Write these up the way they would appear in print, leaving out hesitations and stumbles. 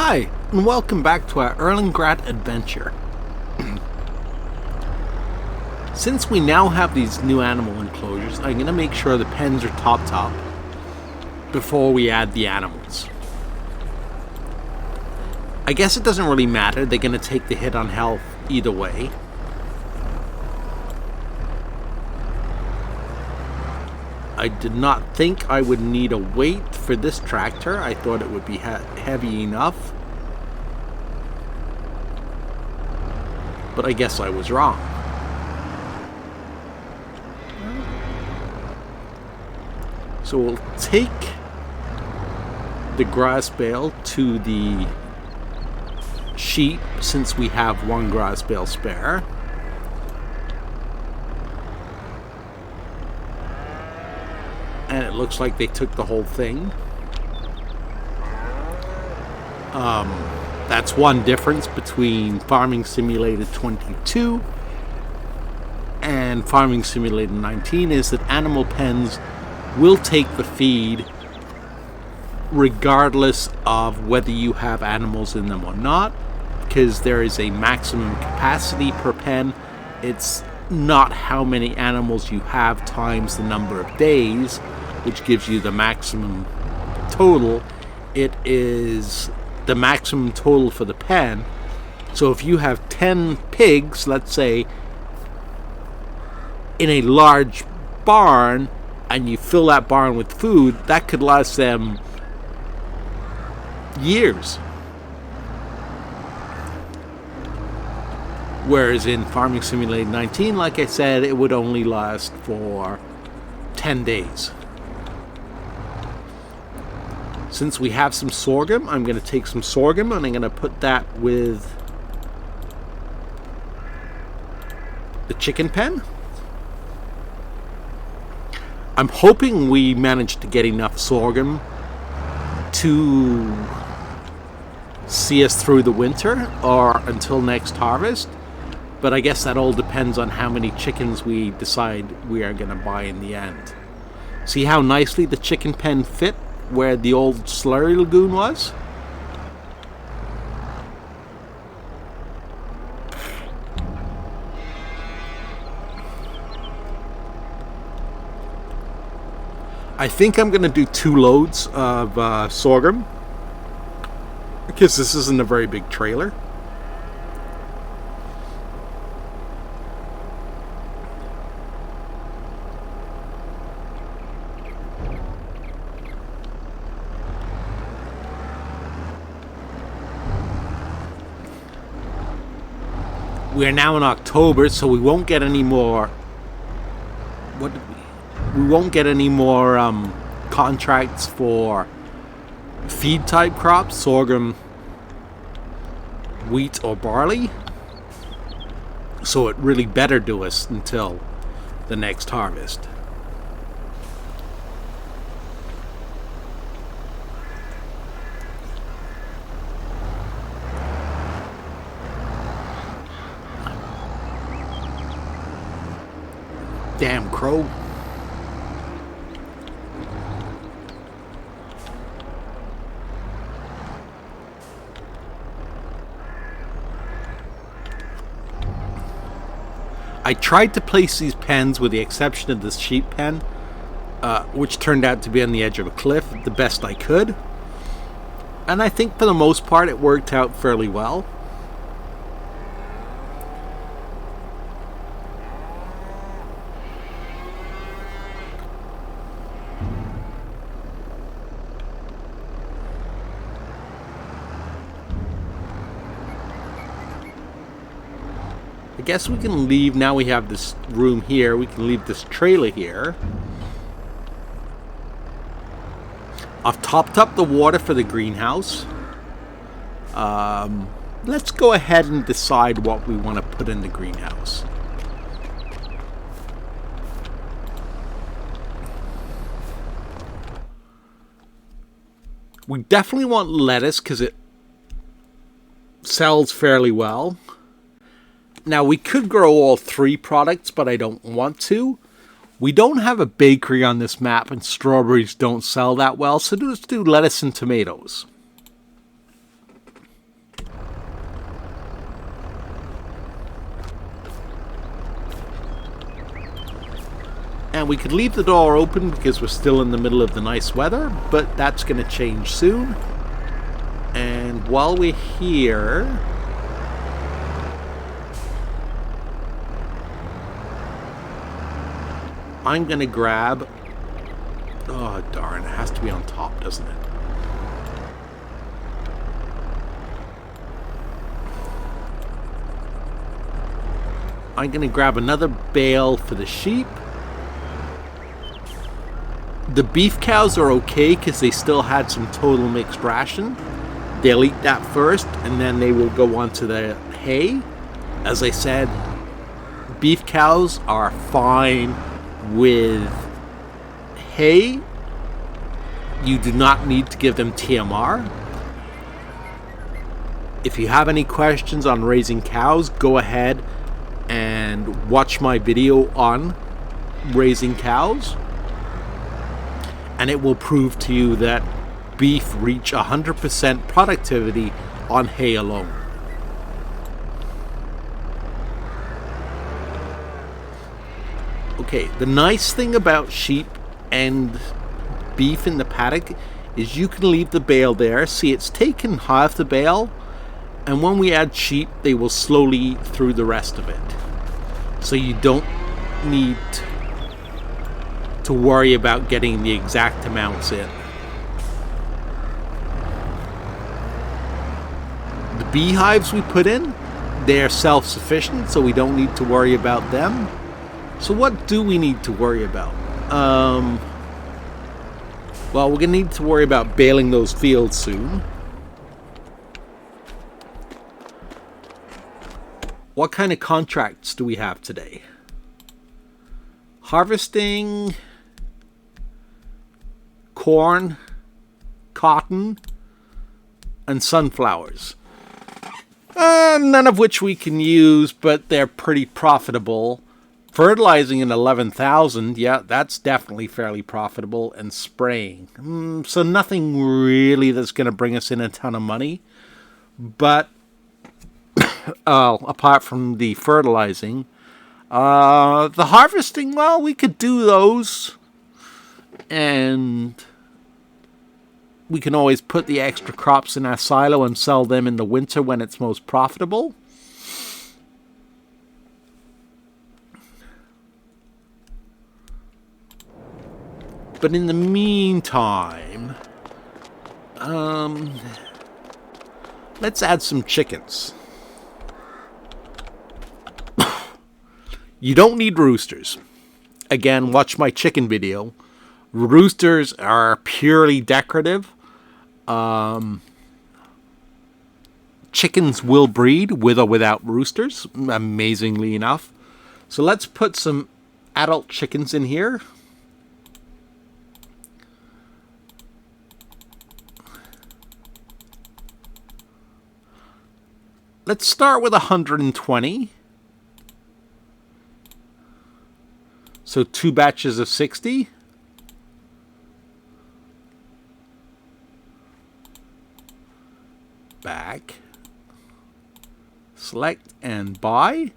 Hi, and welcome back to our Erlengrat adventure. Since we now have these new animal enclosures, I'm going to make sure the pens are topped up before we add the animals. I guess it doesn't really matter, they're going to take the hit on health either way. I did not think I would need a weight for this tractor. I thought it would be heavy enough. But I guess I was wrong. So we'll take the grass bale to the sheep since we have one grass bale spare. And it looks like they took the whole thing. That's one difference between Farming Simulator 22 and Farming Simulator 19 is that animal pens will take the feed regardless of whether you have animals in them or not, because there is a maximum capacity per pen. It's not how many animals you have times the number of days, which gives you the maximum total. It is the maximum total for the pen. So if you have 10 pigs, let's say, in a large barn, and you fill that barn with food, that could last them years. Whereas in Farming Simulator 19, like I said, it would only last for 10 days. Since we have some sorghum, I'm going to take some sorghum and I'm going to put that with the chicken pen. I'm hoping we managed to get enough sorghum to see us through the winter or until next harvest. But I guess that all depends on how many chickens we decide we are going to buy in the end. See how nicely the chicken pen fit where the old slurry lagoon was? I think I'm going to do 2 loads of sorghum because this isn't a very big trailer. We are now in October, so we won't get any more. We won't get any more contracts for feed type crops, sorghum, wheat, or barley. So it really better do us until the next harvest. Damn crow. I tried to place these pens, with the exception of this sheep pen, which turned out to be on the edge of a cliff, the best I could. And I think for the most part it worked out fairly well. I guess we can leave, now we have this room here, we can leave this trailer here. I've topped up the water for the greenhouse. Let's go ahead and decide what we want to put in the greenhouse. We definitely want lettuce because it sells fairly well. Now, we could grow all 3 products, but I don't want to. We don't have a bakery on this map, and strawberries don't sell that well, so let's do lettuce and tomatoes. And we could leave the door open because we're still in the middle of the nice weather, but that's going to change soon. And while we're here, I'm going to grab... Oh, darn. It has to be on top, doesn't it? I'm going to grab another bale for the sheep. The beef cows are okay because they still had some total mixed ration. They'll eat that first and then they will go on to the hay. As I said, beef cows are fine with hay. You do not need to give them TMR. If you have any questions on raising cows, go ahead and watch my video on raising cows. And it will prove to you that beef reach 100% productivity on hay alone. Okay, the nice thing about sheep and beef in the paddock is you can leave the bale there. See, it's taken half the bale, and when we add sheep, they will slowly eat through the rest of it. So you don't need to worry about getting the exact amounts in. The beehives we put in, they're self-sufficient, so we don't need to worry about them. So what do we need to worry about? Well, we're going to need to worry about baling those fields soon. What kind of contracts do we have today? Harvesting, corn, cotton, and sunflowers. None of which we can use, but they're pretty profitable. Fertilizing in 11,000, yeah, that's definitely fairly profitable. And spraying, so nothing really that's going to bring us in a ton of money. But apart from the fertilizing, the harvesting, well, we could do those. And we can always put the extra crops in our silo and sell them in the winter when it's most profitable. But in the meantime, let's add some chickens. You don't need roosters. Again, watch my chicken video. Roosters are purely decorative. Chickens will breed with or without roosters, amazingly enough. So let's put some adult chickens in here. Let's start with 120. So 2 batches of 60. Back. Select and buy.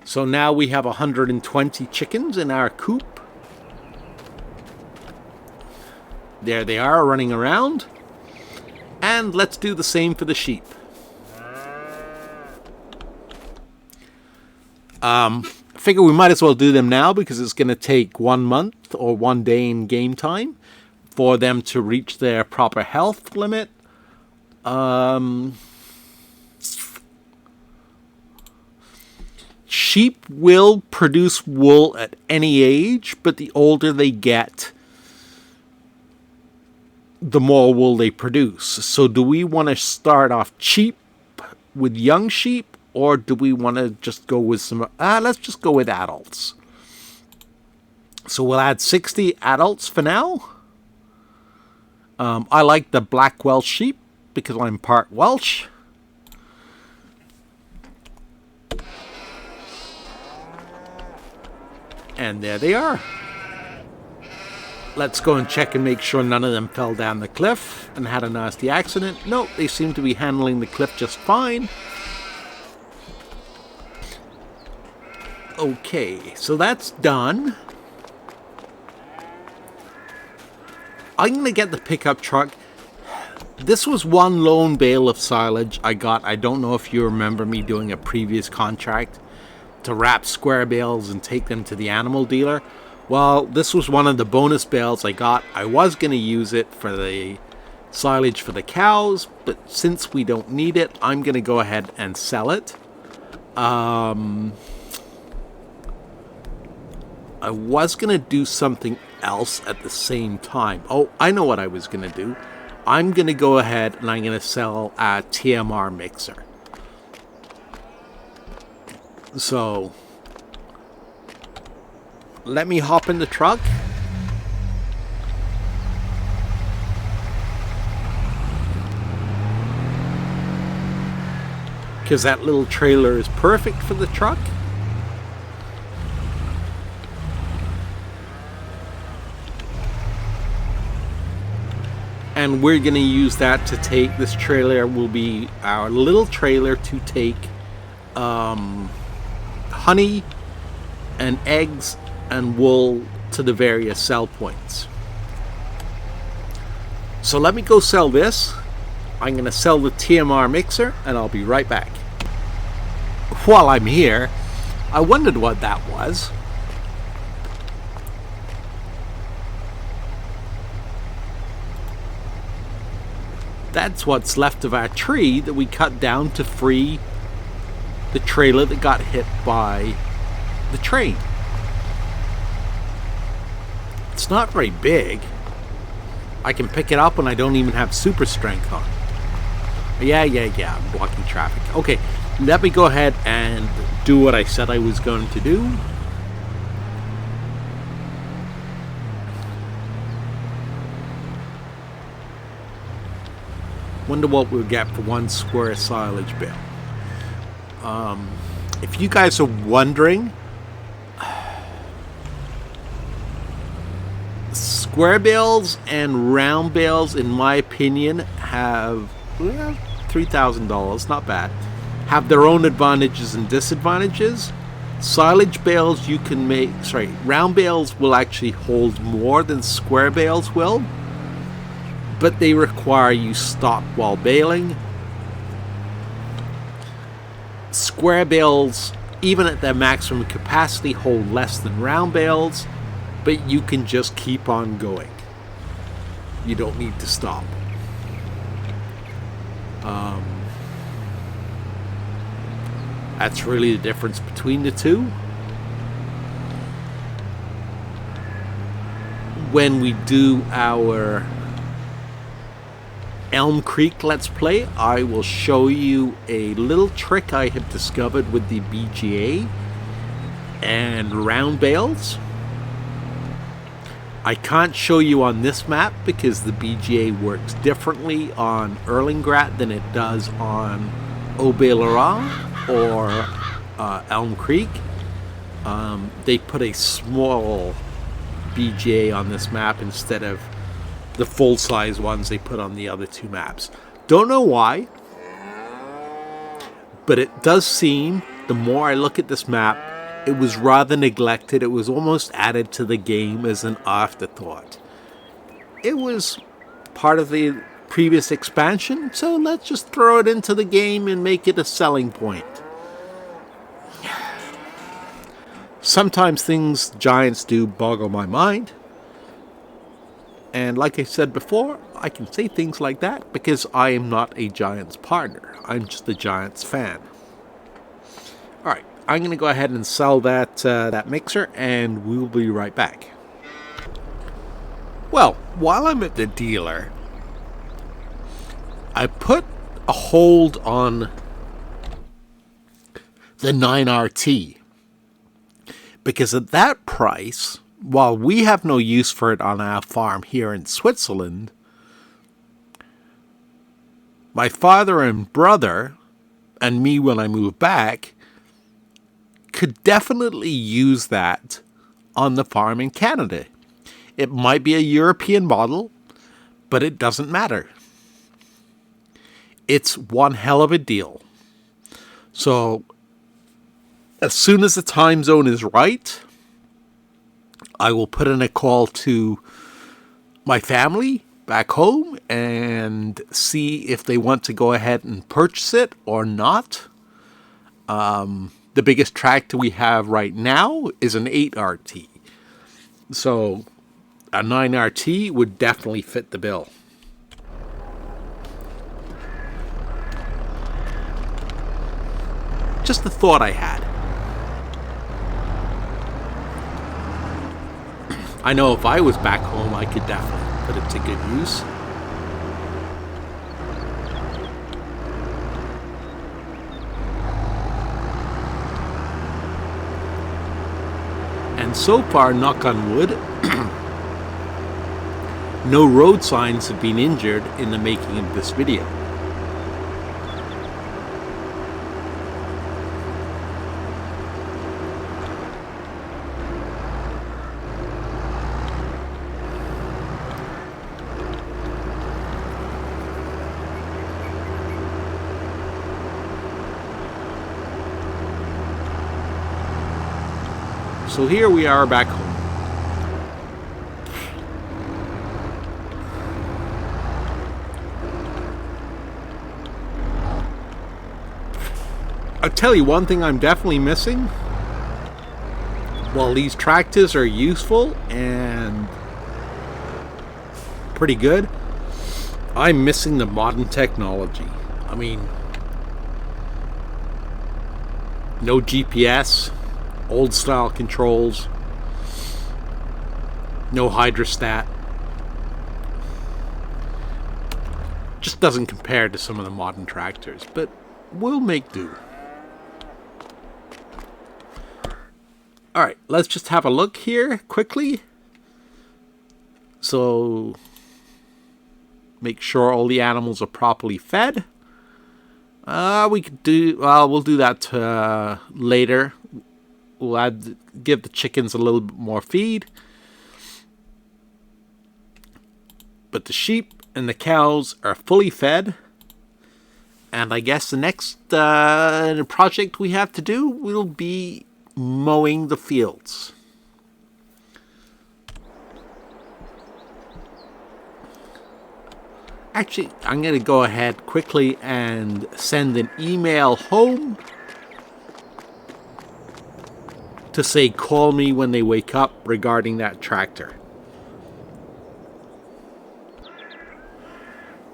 So now we have 120 chickens in our coop. There they are running around. And let's do the same for the sheep. Figure we might as well do them now because it's going to take 1 month or 1 day in game time for them to reach their proper health limit. Sheep will produce wool at any age, but the older they get, the more wool they produce. So do we want to start off cheap with young sheep, or do we want to just go with some... let's just go with adults. So we'll add 60 adults for now. I like the black Welsh sheep because I'm part Welsh. And there they are. Let's go and check and make sure none of them fell down the cliff and had a nasty accident. Nope, they seem to be handling the cliff just fine. Okay, so that's done. I'm going to get the pickup truck. This was one lone bale of silage I got. I don't know if you remember me doing a previous contract to wrap square bales and take them to the animal dealer. Well, this was one of the bonus bales I got. I was going to use it for the silage for the cows, but since we don't need it, I'm going to go ahead and sell it. I was going to do something else at the same time. Oh, I know what I was going to do. I'm going to go ahead and I'm going to sell a Tmr Mixer. So, let me hop in the truck. Because that little trailer is perfect for the truck. And we're going to use that to take, this trailer will be our little trailer to take honey and eggs and wool to the various sell points. So let me go sell this. I'm going to sell the Tmr Mixer and I'll be right back. While I'm here, I wondered what that was. That's what's left of our tree that we cut down to free the trailer that got hit by the train. It's not very big. I can pick it up and I don't even have super strength on it. Yeah, I'm blocking traffic. Okay, let me go ahead and do what I said I was going to do. Wonder what we'll get for one square silage bale. If you guys are wondering, square bales and round bales, in my opinion, have $3,000, not bad. Have their own advantages and disadvantages. Silage bales you can make, round bales will actually hold more than square bales will, but they require you stop while baling. Square bales, even at their maximum capacity, hold less than round bales, but you can just keep on going. You don't need to stop. That's really the difference between the two. When we do our Elm Creek Let's Play, I will show you a little trick I have discovered with the BGA and round bales. I can't show you on this map because the BGA works differently on Erlengrat than it does on Obeilera or Elm Creek. They put a small BGA on this map instead of the full-size ones they put on the other two maps. Don't know why, but it does seem, the more I look at this map, it was rather neglected. It was almost added to the game as an afterthought. It was part of the previous expansion, so let's just throw it into the game and make it a selling point. Sometimes things giants do boggle my mind. And like I said before, I can say things like that because I am not a Giants partner. I'm just a Giants fan. Alright, I'm going to go ahead and sell that mixer and we'll be right back. Well, while I'm at the dealer, I put a hold on the 9RT because at that price, while we have no use for it on our farm here in Switzerland, my father and brother, and me when I move back, could definitely use that on the farm in Canada. It might be a European model, but it doesn't matter. It's one hell of a deal. So As soon as the time zone is right, I will put in a call to my family back home and see if they want to go ahead and purchase it or not. The biggest tractor we have right now is an 8RT. So a 9RT would definitely fit the bill. Just the thought I had. I know if I was back home, I could definitely put it to good use. And so far, knock on wood, no road signs have been injured in the making of this video. So here we are back home. I'll tell you one thing I'm definitely missing. While these tractors are useful and pretty good, I'm missing the modern technology. I mean, no GPS. Old style controls, no hydrostat. Just doesn't compare to some of the modern tractors, but we'll make do. Alright, let's just have a look here quickly. So, make sure all the animals are properly fed. We'll do that later. We'll give the chickens a little bit more feed. But the sheep and the cows are fully fed. And I guess the next project we have to do will be mowing the fields. Actually, I'm going to go ahead quickly and send an email home to say call me when they wake up regarding that tractor.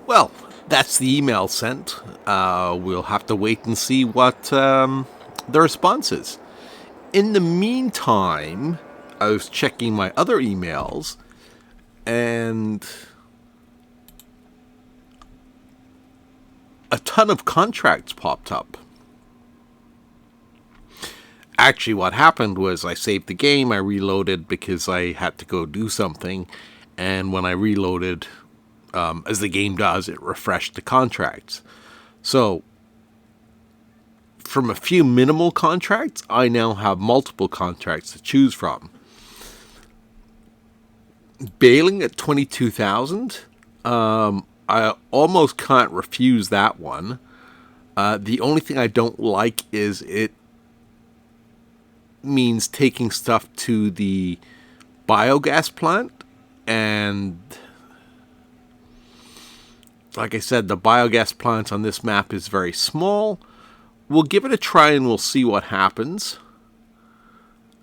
Well, that's the email sent. We'll have to wait and see what the response is. In the meantime, I was checking my other emails and a ton of contracts popped up. Actually, what happened was I saved the game, I reloaded because I had to go do something, and when I reloaded, as the game does, it refreshed the contracts. So, from a few minimal contracts, I now have multiple contracts to choose from. Baling at 22,000, I almost can't refuse that one. The only thing I don't like is it means taking stuff to the biogas plant, and like I said, the biogas plant on this map is very small. We'll give it a try and we'll see what happens.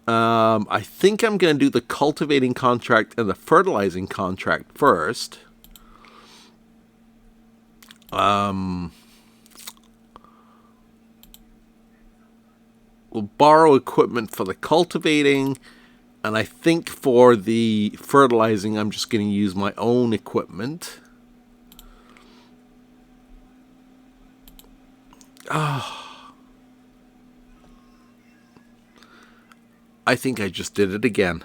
I think I'm going to do the cultivating contract and the fertilizing contract first. We'll borrow equipment for the cultivating, and I think for the fertilizing, I'm just going to use my own equipment. I think I just did it again.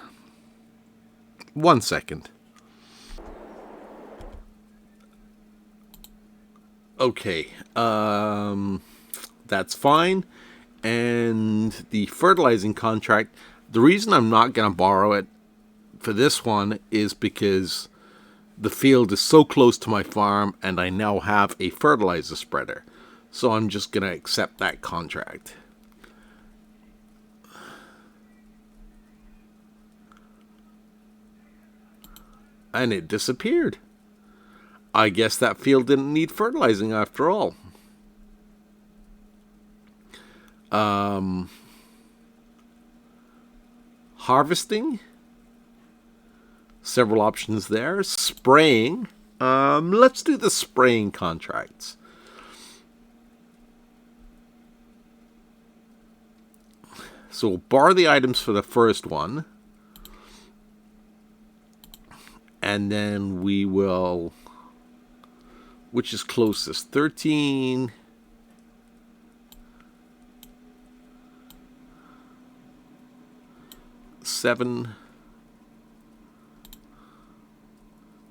1 second. Okay, that's fine. And the fertilizing contract, the reason I'm not going to borrow it for this one is because the field is so close to my farm and I now have a fertilizer spreader. So I'm just going to accept that contract. And it disappeared. I guess that field didn't need fertilizing after all. Harvesting. Several options there. Spraying. Let's do the spraying contracts. So we'll bar the items for the first one. And then we will... Which is closest? 13... 7...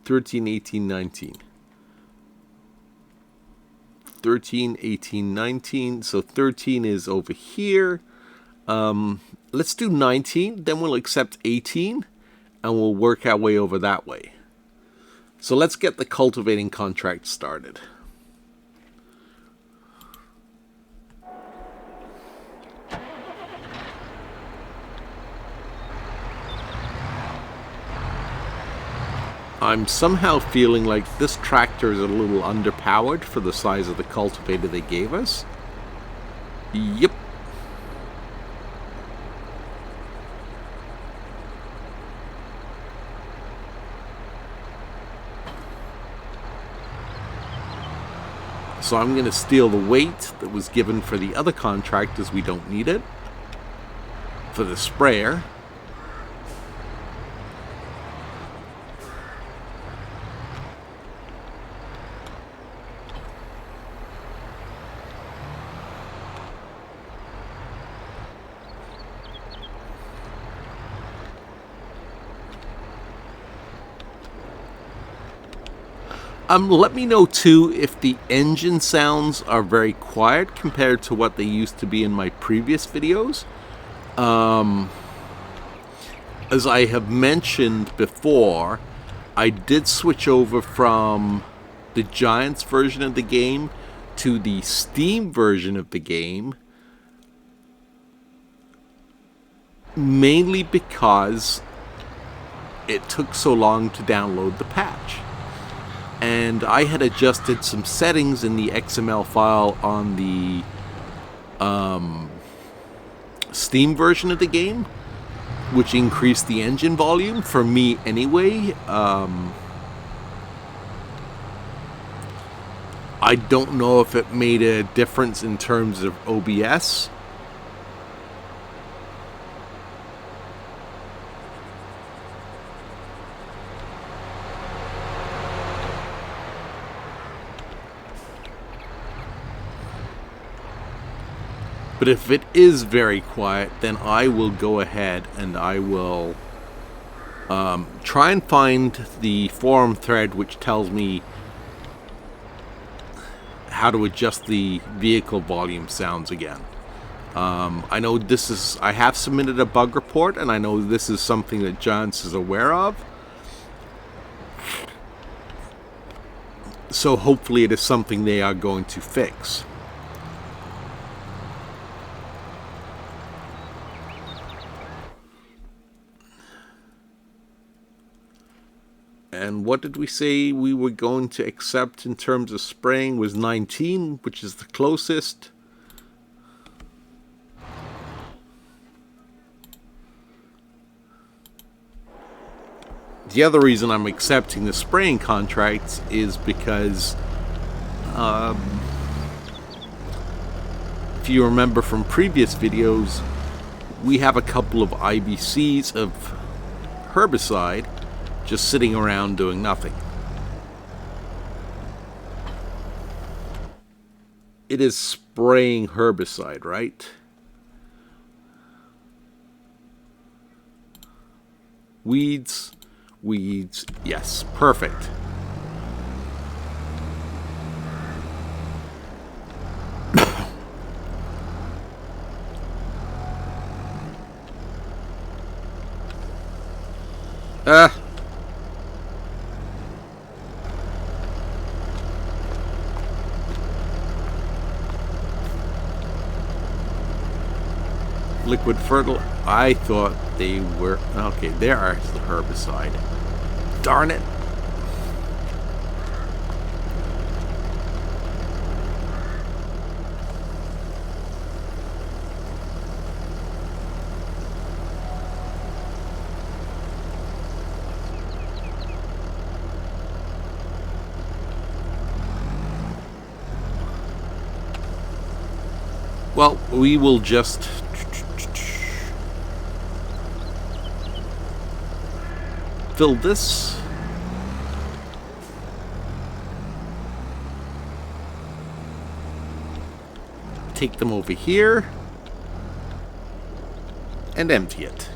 13, 18, 19. 13, 18, 19. So 13 is over here. Let's do 19. Then we'll accept 18. And we'll work our way over that way. So let's get the cultivating contract started. I'm somehow feeling like this tractor is a little underpowered for the size of the cultivator they gave us. Yep. So I'm going to steal the weight that was given for the other contract as we don't need it. For the sprayer. Let me know too if the engine sounds are very quiet compared to what they used to be in my previous videos. As I have mentioned before, I did switch over from the Giants version of the game to the Steam version of the game, mainly because it took so long to download the patch. And I had adjusted some settings in the XML file on the Steam version of the game, which increased the engine volume for me anyway. I don't know if it made a difference in terms of OBS. But if it is very quiet, then I will go ahead and I will try and find the forum thread which tells me how to adjust the vehicle volume sounds again. I know this is... I have submitted a bug report, and I know this is something that Giants is aware of. So hopefully it is something they are going to fix. And what did we say we were going to accept in terms of spraying was 19, which is the closest. The other reason I'm accepting the spraying contracts is because if you remember from previous videos, we have a couple of IBCs of herbicide just sitting around doing nothing. It is spraying herbicide, right? Weeds, weeds, yes, perfect. Liquid fertile. I thought they were... Okay, there are the herbicide. Darn it. Well, we will just fill this. Take them over here and empty it.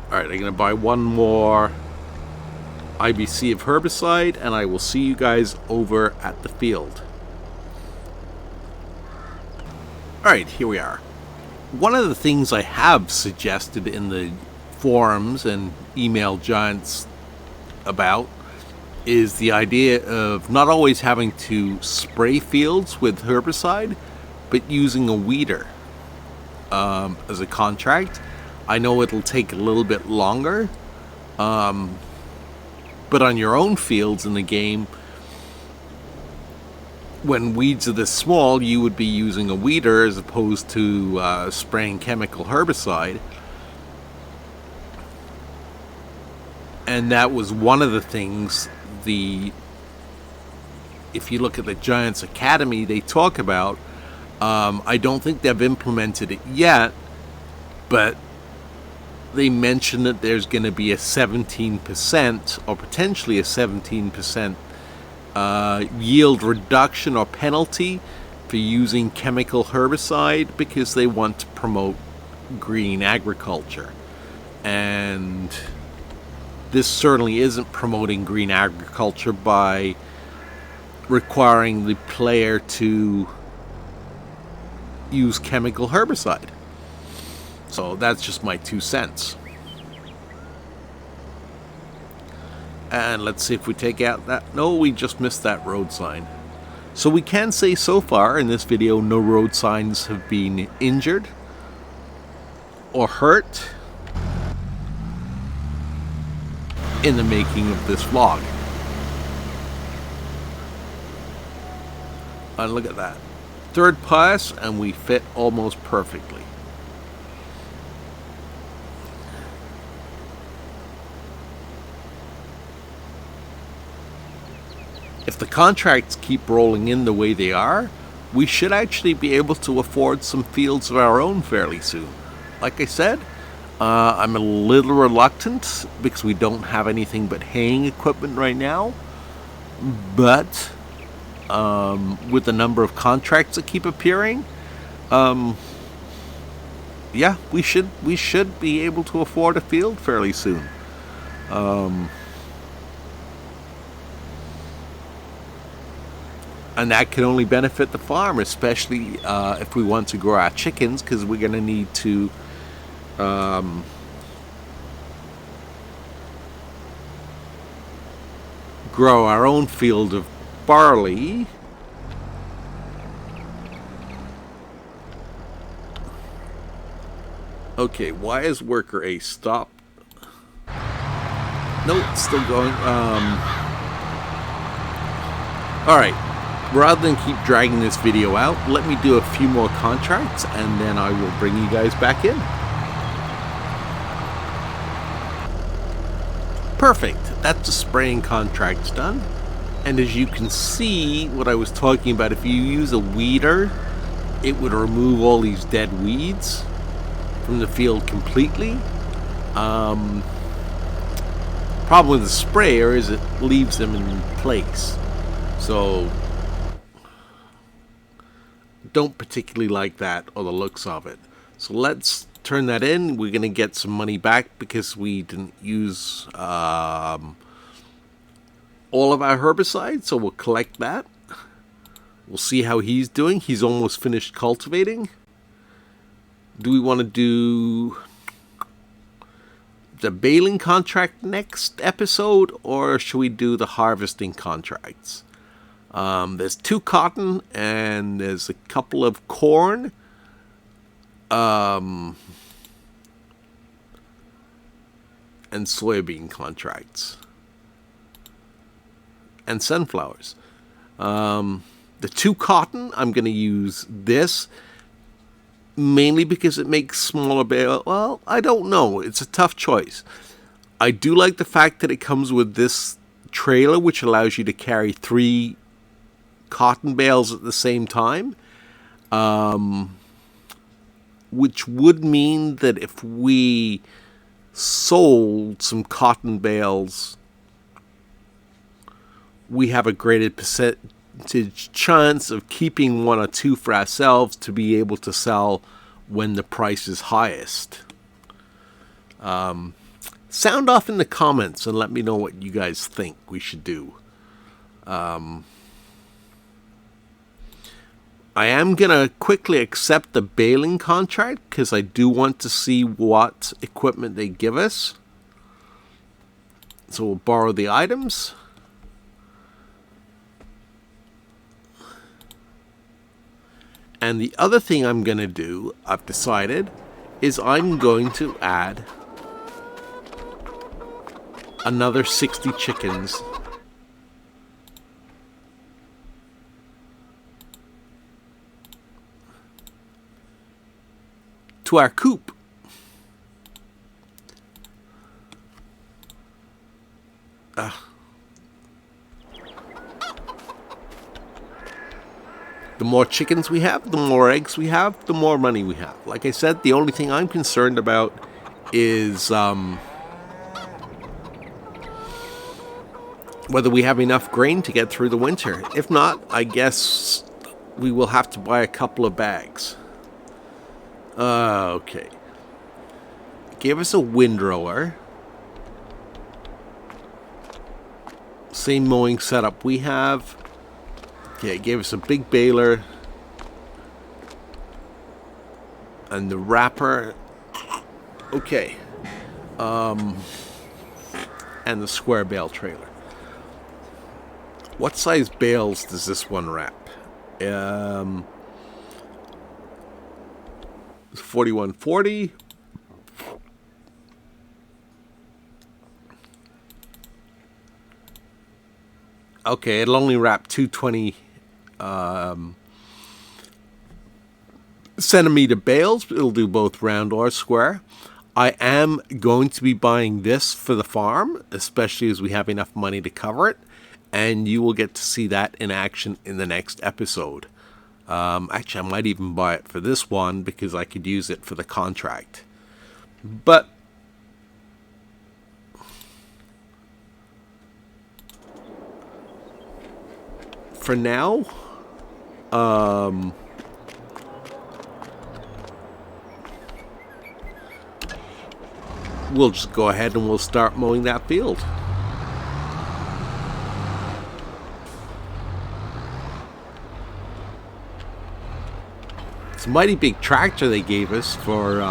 Alright, I'm going to buy one more IBC of herbicide, and I will see you guys over at the field. Alright, here we are. One of the things I have suggested in the forums and email giants about is the idea of not always having to spray fields with herbicide, but using a weeder as a contract. I know it'll take a little bit longer, but on your own fields in the game, when weeds are this small, you would be using a weeder as opposed to spraying chemical herbicide. And that was one of the things if you look at the Giants Academy, they talk about. I don't think they've implemented it yet, but they mentioned that there's going to be a 17% or potentially a 17% yield reduction or penalty for using chemical herbicide because they want to promote green agriculture. And this certainly isn't promoting green agriculture by requiring the player to use chemical herbicide. So that's just my 2 cents. And let's see if we take out that. No, we just missed that road sign. So we can say so far in this video, no road signs have been injured or hurt in the making of this vlog. And look at that. Third pass, and we fit almost perfectly. If the contracts keep rolling in the way they are, we should actually be able to afford some fields of our own fairly soon. Like I said, I'm a little reluctant because we don't have anything but haying equipment right now. But with the number of contracts that keep appearing, yeah, we should be able to afford a field fairly soon. And that can only benefit the farm, especially if we want to grow our chickens, because we're going to need to grow our own field of barley. Okay, why is worker A stopped? No, it's still going. Alright. Rather than keep dragging this video out, let me do a few more contracts and then I will bring you guys back in. Perfect. That's the spraying contracts done. And as you can see, what I was talking about, if you use a weeder, it would remove all these dead weeds from the field completely. Problem with the sprayer is it leaves them in place. So don't particularly like that or the looks of it. So let's turn that in. We're going to get some money back because we didn't use all of our herbicide, so we'll collect that. We'll see how he's doing. He's almost finished cultivating. Do we want to do the baling contract next episode, or should we do the harvesting contracts? There's 2 cotton and there's a couple of corn. And soybean contracts. And sunflowers. The 2 cotton, I'm going to use this. Mainly because it makes smaller bale. Well, I don't know. It's a tough choice. I do like the fact that it comes with this trailer, which allows you to carry 3 cotton bales at the same time. Which would mean that if we sold some cotton bales, we have a greater percentage chance of keeping 1 or 2 for ourselves to be able to sell when the price is highest. Sound off in the comments and let me know what you guys think we should do. I am going to quickly accept the baling contract because I do want to see what equipment they give us. So we'll borrow the items. And the other thing I'm going to do, I've decided, is I'm going to add another 60 chickens to our coop. The more chickens we have, the more eggs we have, the more money we have. Like I said, the only thing I'm concerned about is whether we have enough grain to get through the winter. If not, I guess we will have to buy a couple of bags. Okay. Gave us a windrower. Same mowing setup we have. Okay, it gave us a big baler. And the wrapper. Okay. And the square bale trailer. What size bales does this one wrap? 4140. Okay, it'll only wrap 220 centimeter bales. It'll do both round or square. I am going to be buying this for the farm, especially as we have enough money to cover it. And you will get to see that in action in the next episode. Actually, I might even buy it for this one because I could use it for the contract. But for now, we'll just go ahead and we'll start mowing that field. It's a mighty big tractor they gave us for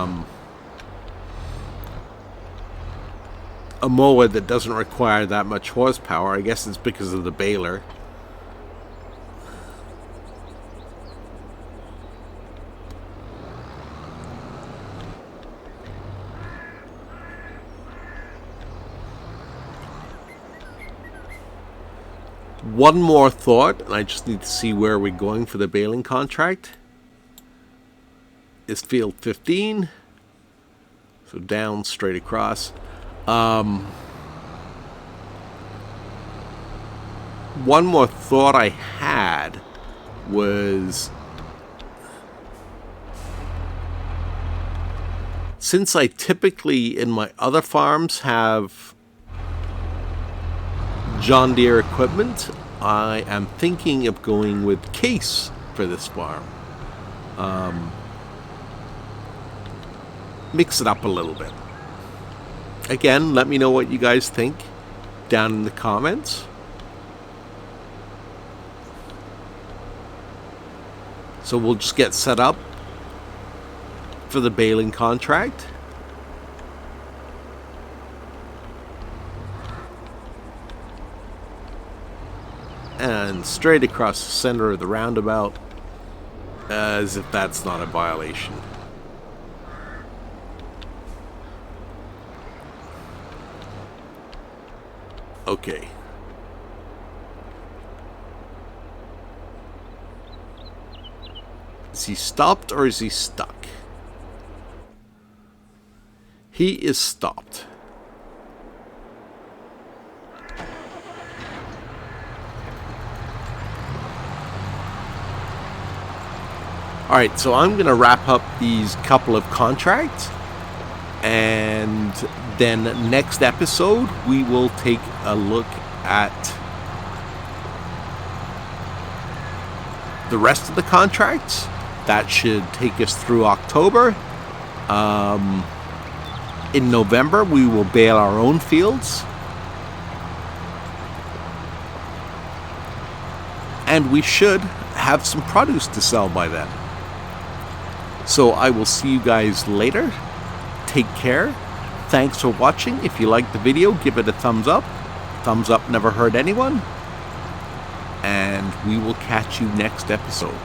a mower that doesn't require that much horsepower. I guess it's because of the baler. One more thought, and I just need to see where we're going for the baling contract. Is field 15. So down, straight across. One more thought I had was, since I typically in my other farms have John Deere equipment, I am thinking of going with Case for this farm. Mix it up a little bit. Again, let me know what you guys think down in the comments. So we'll just get set up for the baling contract. And straight across the center of the roundabout, as if that's not a violation. Okay. Is he stopped or is he stuck? He is stopped. Alright, so I'm going to wrap up these couple of contracts, and then next episode we will take a look at the rest of the contracts. That should take us through October. In November we will bale our own fields, and we should have some produce to sell by then. So I will see you guys later. Take care. Thanks for watching. If you liked the video, give it a thumbs up. Thumbs up never hurt anyone. And we will catch you next episode.